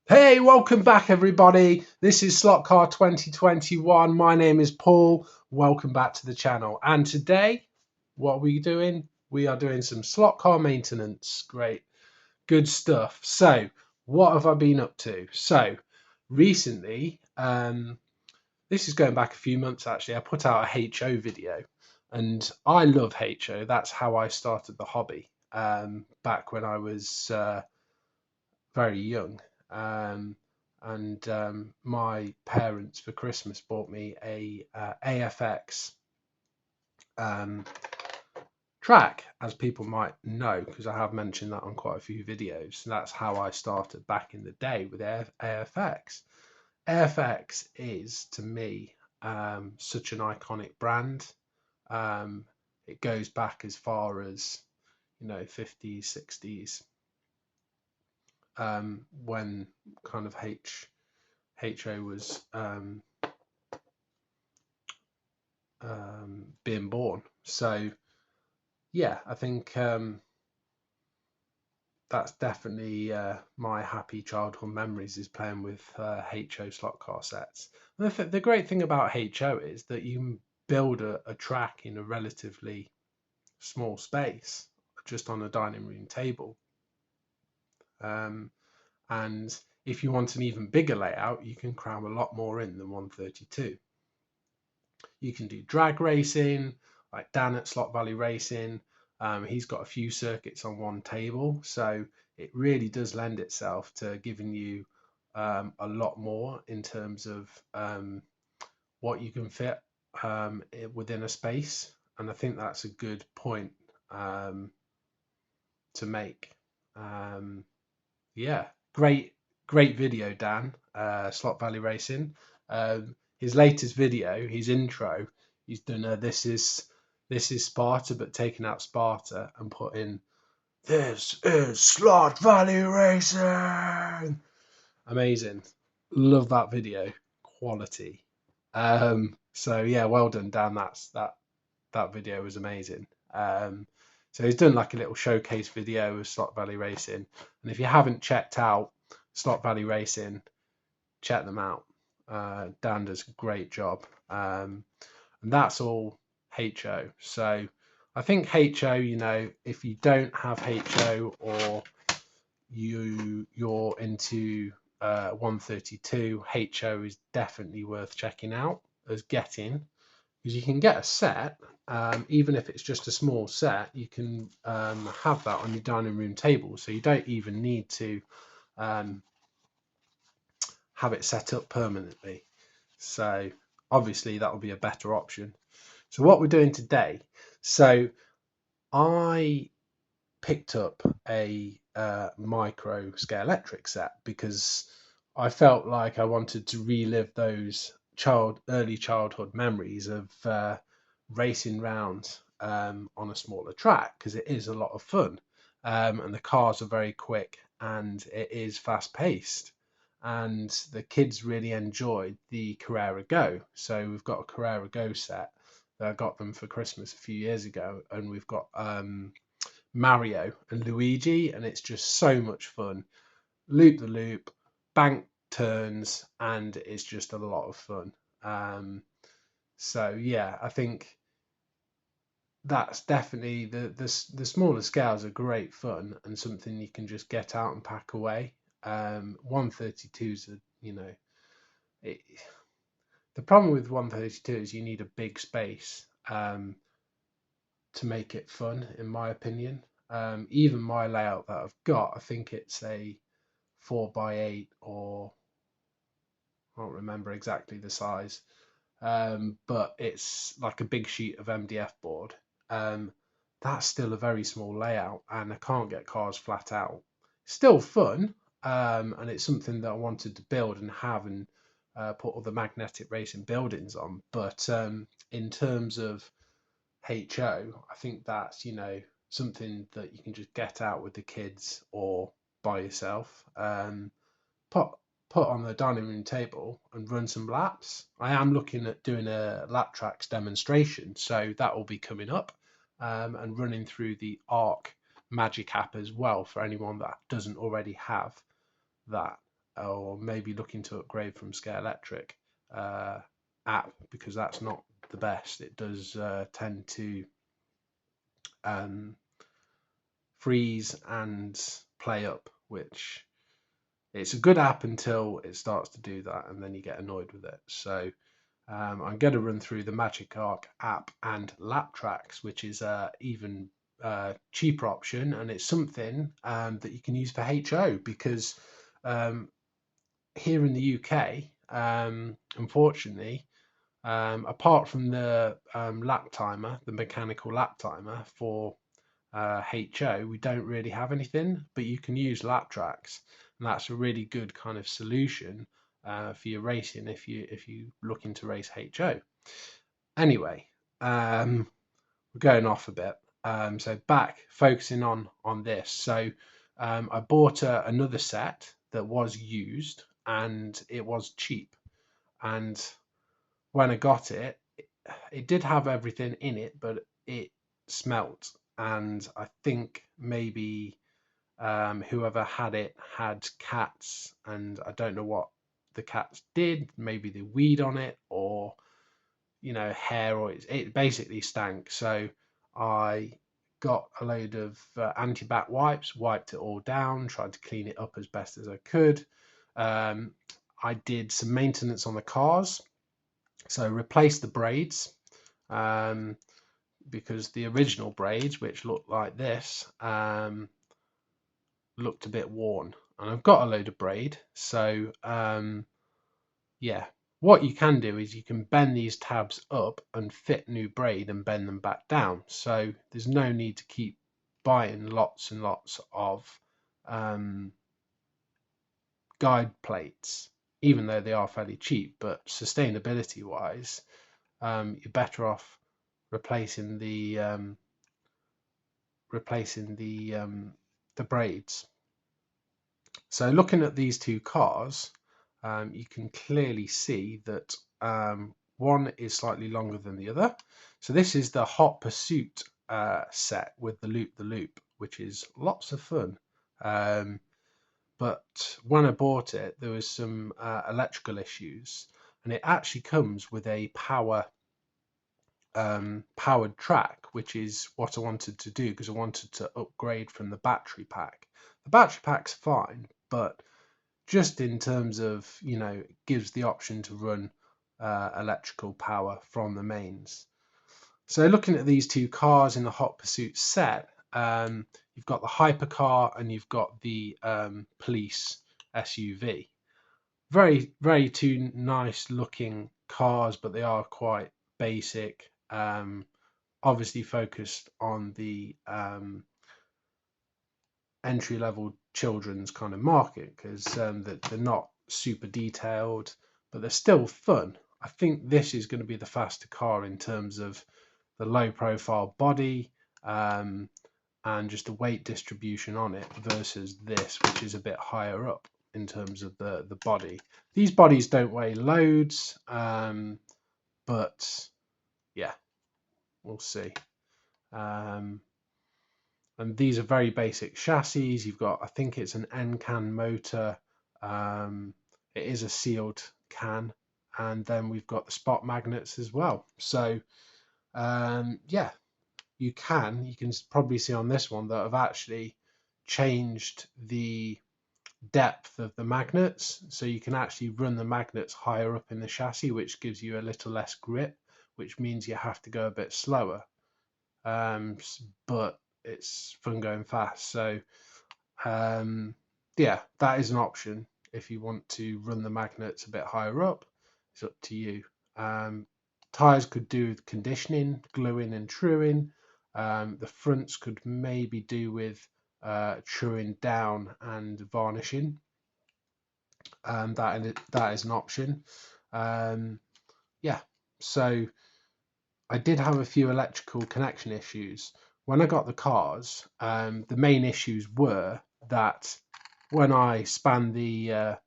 Hey, welcome back, everybody. This is Slot Car 2021. My name is Paul. Welcome back to the channel. And today, what are we doing? We are doing some slot car maintenance. Great, good stuff. So, what have I been up to? So, recently, this is going back a few months actually, I put out a HO video, and I love HO. That's how I started the hobby back when I was very young. Um, and my parents for Christmas bought me a AFX um, track, as people might know, because I have mentioned that on quite a few videos. That's how I started back in the day with AFX. AFX is to me such an iconic brand. Um, it goes back as far as 50s, 60s, when kind of HO was being born. So yeah, I think that's definitely my happy childhood memories is playing with HO slot car sets. And the great thing about HO is that you can build a track in a relatively small space, just on a dining room table. Um, and if you want an even bigger layout, you can cram a lot more in than 132. You can do drag racing, like Dan at Slot Valley Racing. He's got a few circuits on one table, so it really does lend itself to giving you a lot more in terms of what you can fit within a space. And I think that's a good point um, to make. Um, yeah, great video, Dan. Slot Valley Racing. His latest video, his intro, he's done a this is Sparta, but taken out Sparta and put in this is Slot Valley Racing. Amazing, love that video, quality. So yeah, well done, Dan. That video was amazing. So he's done like a little showcase video of Slot Valley Racing, and if you haven't checked out Slot Valley Racing, check them out. Dan does a great job, and that's all HO. So I think HO, if you don't have HO or you're into 132, HO is definitely worth checking out as getting, because you can get a set, even if it's just a small set, you can have that on your dining room table. So you don't even need to um, have it set up permanently. So obviously that will be a better option. So what we're doing today, so I picked up a micro Scalextric set because I felt like I wanted to relive those early childhood memories of racing round on a smaller track, because it is a lot of fun, and the cars are very quick and it is fast paced. And the kids really enjoyed the Carrera Go. So we've got a Carrera Go set. I got them for Christmas a few years ago, and we've got Mario and Luigi, and it's just so much fun. Loop the loop, bank turns, and it's just a lot of fun. So yeah, I think that's definitely the smaller scales are great fun and something you can just get out and pack away. 132s are, it, the problem with 132 is you need a big space to make it fun, in my opinion. Even my layout that I've got, I think it's a 4x8, or I don't remember exactly the size, but it's like a big sheet of MDF board. Um, that's still a very small layout, and I can't get cars flat out. Still fun, and it's something that I wanted to build and have and put other magnetic racing buildings on. But in terms of HO, I think that's something that you can just get out with the kids or by yourself. Put put on the dining room table and run some laps. I am looking at doing a lap tracks demonstration, so that will be coming up, and running through the Arc Magic app as well for anyone that doesn't already have that. or maybe looking to upgrade from Scalextric app, because that's not the best. It does tend to freeze and play up, which it's a good app until it starts to do that, and then you get annoyed with it. So I'm going to run through the Magic Arc app and Laptrax, which is even cheaper option, and it's something that you can use for HO, because here in the UK, unfortunately, apart from the lap timer, the mechanical lap timer for HO, we don't really have anything, but you can use Laptrax, and that's a really good kind of solution for your racing if you looking to race HO. Anyway, we're going off a bit. So back focusing on this. So I bought another set that was used, and it was cheap. And when I got it, it did have everything in it, but it smelt. And I think maybe whoever had it had cats, and I don't know what the cats did. Maybe they weed on it, or hair, or it basically stank. So I got a load of anti-bac wipes, wiped it all down, tried to clean it up as best as I could. I did some maintenance on the cars, so replaced the braids, because the original braids, which looked like this, looked a bit worn, and I've got a load of braid. So yeah, what you can do is you can bend these tabs up and fit new braid and bend them back down. So there's no need to keep buying lots and lots of guide plates, even though they are fairly cheap. But sustainability wise, you're better off replacing the braids. So looking at these two cars, you can clearly see that one is slightly longer than the other. So this is the Hot Pursuit set with the loop, which is lots of fun. But when I bought it, there was some electrical issues, and it actually comes with a powered track, which is what I wanted to do, because I wanted to upgrade from the battery pack. The battery pack's fine, but just in terms of, it gives the option to run electrical power from the mains. So looking at these two cars in the Hot Pursuit set, you've got the hypercar and you've got the police SUV. Very, very two nice looking cars, but they are quite basic. Obviously focused on the entry level children's kind of market, because they're not super detailed, but they're still fun. I think this is going to be the faster car in terms of the low profile body, and just the weight distribution on it, versus this, which is a bit higher up in terms of the body. These bodies don't weigh loads, but yeah, we'll see. And these are very basic chassis. You've got, I think it's an N-can motor. It is a sealed can, and then we've got the spot magnets as well. So yeah, you can probably see on this one that I've actually changed the depth of the magnets, so you can actually run the magnets higher up in the chassis, which gives you a little less grip, which means you have to go a bit slower, but it's fun going fast. So yeah, that is an option. If you want to run the magnets a bit higher up, it's up to you. Tires could do with conditioning, gluing and truing. The fronts could maybe do with truing down and varnishing. That is an option. Yeah, so I did have a few electrical connection issues. When I got the cars, the main issues were that when I spanned the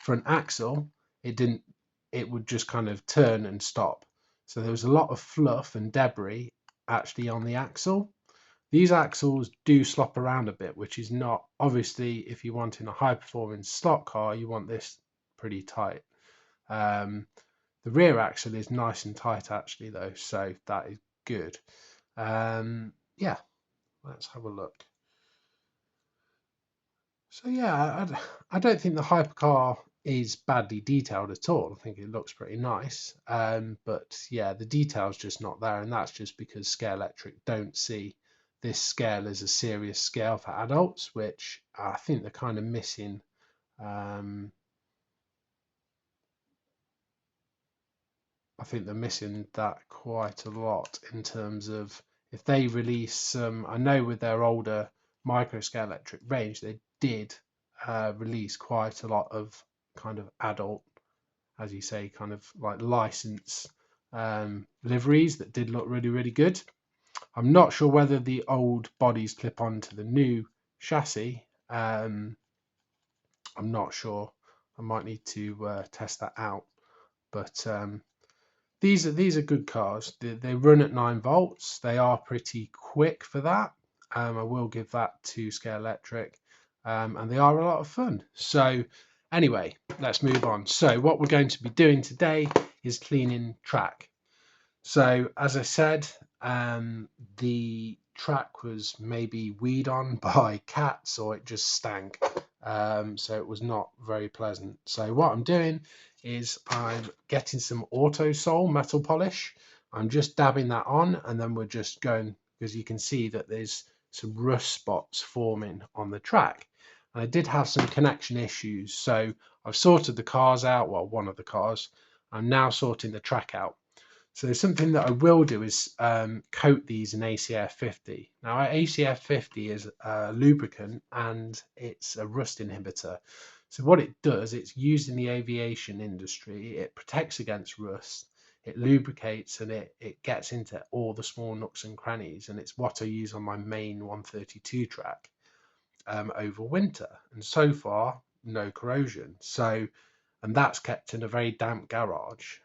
front axle, it would just kind of turn and stop. So there was a lot of fluff and debris actually on the axle. These axles do slop around a bit, which is not, obviously, if you want in a high performance slot car, you want this pretty tight. The rear axle is nice and tight actually though, so that is good. Yeah, let's have a look. So yeah, I don't think the hypercar is badly detailed at all. I think it looks pretty nice. But yeah, the detail's just not there, and that's just because Scalextric don't see this scale as a serious scale for adults, which I think they're kind of missing. I think they're missing that quite a lot in terms of if they release some. I know with their older micro Scalextric range, they did release quite a lot of kind of adult, as you say, kind of like license liveries that did look really, really good. I'm not sure whether the old bodies clip onto the new chassis. I'm not sure. I might need to test that out. But these are good cars. They run at 9 volts. They are pretty quick for that. I will give that to Scalextric, and they are a lot of fun. So anyway, let's move on. So what we're going to be doing today is cleaning track. So as I said, the track was maybe weed on by cats, or it just stank. So it was not very pleasant. So what I'm doing is I'm getting some Autosol metal polish. I'm just dabbing that on, and then we're just going, because you can see that there's some rust spots forming on the track. And I did have some connection issues, so I've sorted the cars out, well, one of the cars. I'm now sorting the track out. So something that I will do is coat these in ACF 50. Now ACF 50 is a lubricant and it's a rust inhibitor. So what it does, it's used in the aviation industry. It protects against rust, it lubricates, and it gets into all the small nooks and crannies. And it's what I use on my main 132 track over winter. And so far, no corrosion. So, and that's kept in a very damp garage.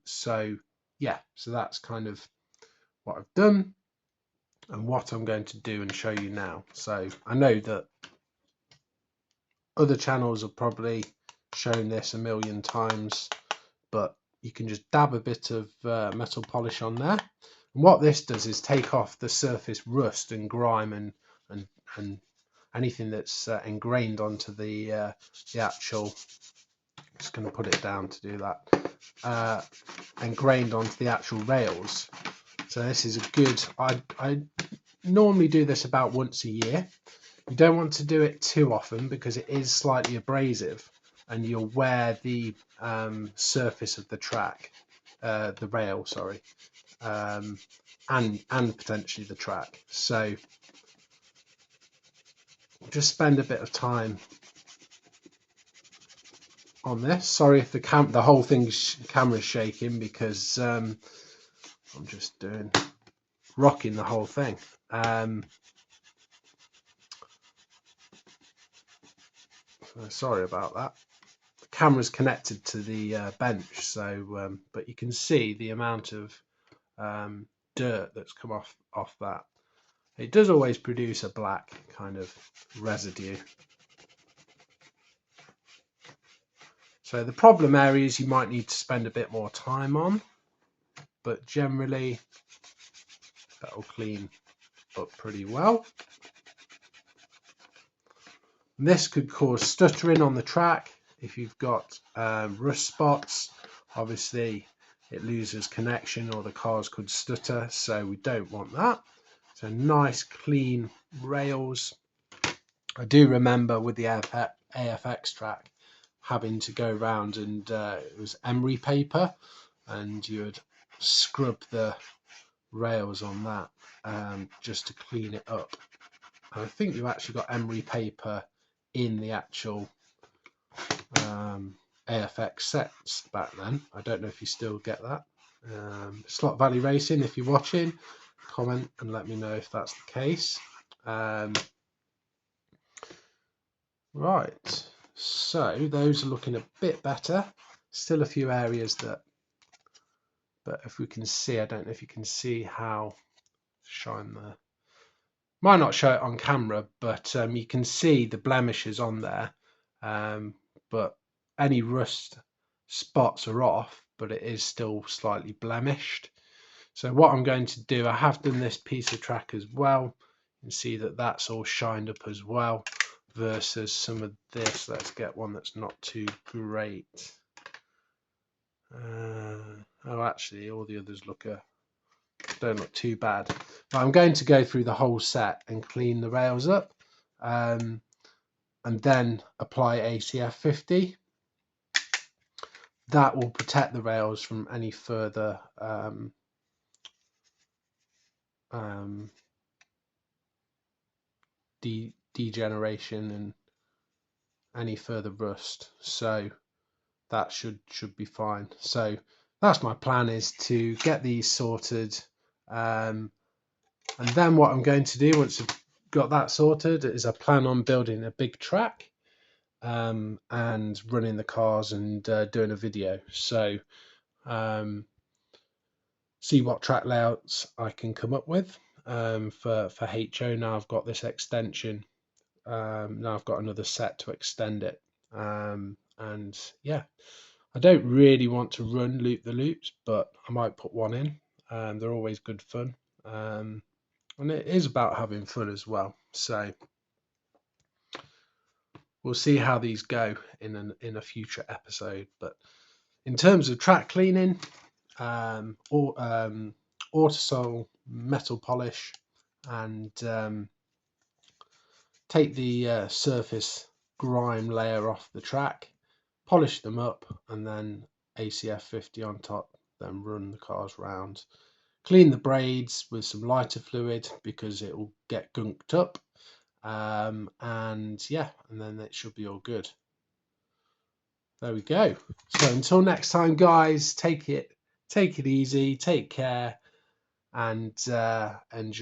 So yeah, so that's kind of what I've done and what I'm going to do and show you now. So I know that other channels have probably shown this a million times, but you can just dab a bit of metal polish on there. And what this does is take off the surface rust and grime and anything that's ingrained onto the actual. I'm just going to put it down to do that. Ingrained onto the actual rails. So this is a good. I normally do this about once a year. You don't want to do it too often because it is slightly abrasive, and you'll wear the surface of the track, the rail, sorry, and potentially the track. So just spend a bit of time on this. Sorry if the whole thing's camera's shaking because I'm just rocking the whole thing. Sorry about that. The camera's connected to the bench, so but you can see the amount of dirt that's come off that. It does always produce a black kind of residue. So the problem areas you might need to spend a bit more time on, but generally that'll clean up pretty well. And this could cause stuttering on the track if you've got rust spots. Obviously it loses connection or the cars could stutter, so we don't want that. So nice clean rails. I do remember with the AFX track having to go around and it was emery paper, and you would scrub the rails on that just to clean it up. And I think you actually got emery paper in the actual AFX sets back then. I don't know if you still get that. Slot Valley Racing, if you're watching, comment and let me know if that's the case. Right, so those are looking a bit better. Still a few areas that, but if we can see, I don't know if you can see how shine Might not show it on camera, but you can see the blemishes on there. But any rust spots are off, but it is still slightly blemished. So what I'm going to do, I have done this piece of track as well. You can see that that's all shined up as well, versus some of this. Let's get one that's not too great. Oh, actually, all the others don't look too bad. But I'm going to go through the whole set and clean the rails up, and then apply ACF 50. That will protect the rails from any further degeneration and any further rust. So that should be fine. So that's my plan, is to get these sorted, and then what I'm going to do once I've got that sorted is I plan on building a big track, and running the cars and doing a video. So see what track layouts I can come up with for HO. Now I've got this extension, now I've got another set to extend it, and yeah, I don't really want to run loop the loops, but I might put one in. They're always good fun, and it is about having fun as well. So we'll see how these go in a future episode. But in terms of track cleaning, Autosol metal polish, and take the surface grime layer off the track, polish them up, and then ACF 50 on top, then run the cars round. Clean the braids with some lighter fluid because it will get gunked up, and yeah, and then it should be all good. There we go. So until next time, guys, take it easy, take care, and enjoy.